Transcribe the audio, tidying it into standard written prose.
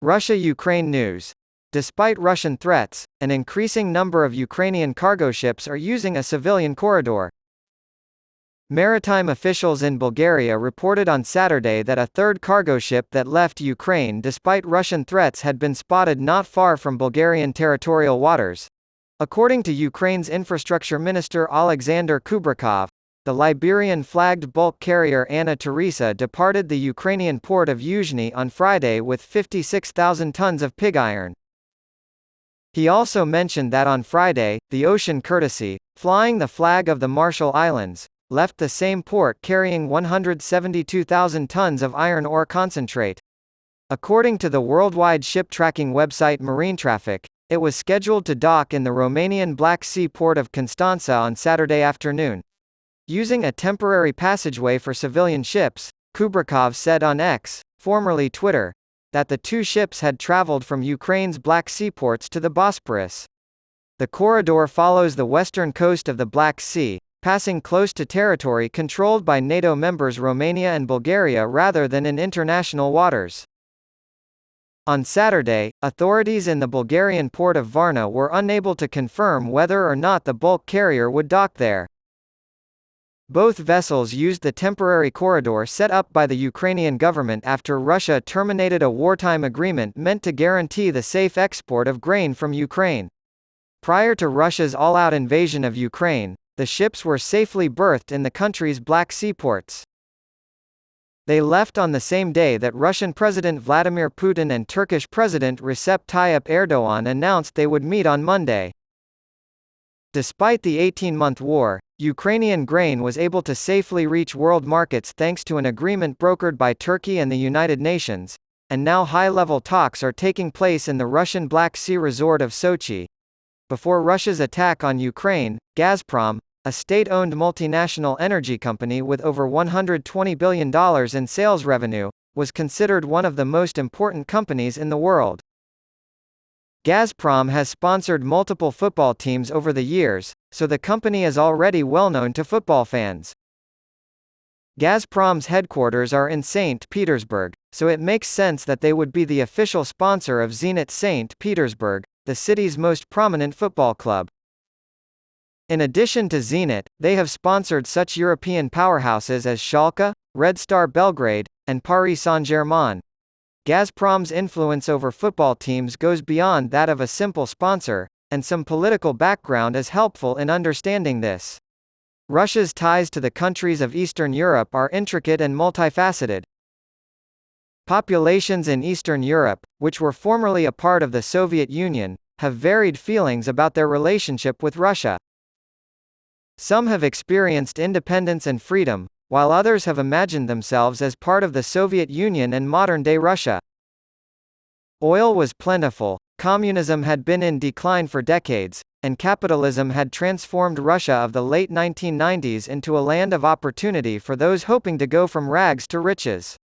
Russia-Ukraine news. Despite Russian threats, an increasing number of Ukrainian cargo ships are using a civilian corridor. Maritime officials in Bulgaria reported on Saturday that a third cargo ship that left Ukraine despite Russian threats had been spotted not far from Bulgarian territorial waters. According to Ukraine's infrastructure minister Alexander Kubrakov, the Liberian-flagged bulk carrier Anna Teresa departed the Ukrainian port of Yuzhny on Friday with 56,000 tons of pig iron. He also mentioned that on Friday, the Ocean Courtesy, flying the flag of the Marshall Islands, left the same port carrying 172,000 tons of iron ore concentrate. According to the worldwide ship tracking website Marine Traffic, it was scheduled to dock in the Romanian Black Sea port of Constanța on Saturday afternoon. Using a temporary passageway for civilian ships, Kubrakov said on X, formerly Twitter, that the two ships had traveled from Ukraine's Black Sea ports to the Bosporus. The corridor follows the western coast of the Black Sea, passing close to territory controlled by NATO members Romania and Bulgaria rather than in international waters. On Saturday, authorities in the Bulgarian port of Varna were unable to confirm whether or not the bulk carrier would dock there. Both vessels used the temporary corridor set up by the Ukrainian government after Russia terminated a wartime agreement meant to guarantee the safe export of grain from Ukraine. Prior to Russia's all-out invasion of Ukraine, the ships were safely berthed in the country's Black Sea ports. They left on the same day that Russian President Vladimir Putin and Turkish President Recep Tayyip Erdogan announced they would meet on Monday. Despite the 18-month war, Ukrainian grain was able to safely reach world markets thanks to an agreement brokered by Turkey and the United Nations, and now high-level talks are taking place in the Russian Black Sea resort of Sochi. Before Russia's attack on Ukraine, Gazprom, a state-owned multinational energy company with over $120 billion in sales revenue, was considered one of the most important companies in the world. Gazprom has sponsored multiple football teams over the years, so the company is already well known to football fans. Gazprom's headquarters are in St. Petersburg, so it makes sense that they would be the official sponsor of Zenit St. Petersburg, the city's most prominent football club. In addition to Zenit, they have sponsored such European powerhouses as Schalke, Red Star Belgrade, and Paris Saint-Germain. Gazprom's influence over football teams goes beyond that of a simple sponsor, and some political background is helpful in understanding this. Russia's ties to the countries of Eastern Europe are intricate and multifaceted. Populations in Eastern Europe, which were formerly a part of the Soviet Union, have varied feelings about their relationship with Russia. Some have experienced independence and freedom, while others have imagined themselves as part of the Soviet Union and modern-day Russia. Oil was plentiful, communism had been in decline for decades, and capitalism had transformed Russia of the late 1990s into a land of opportunity for those hoping to go from rags to riches.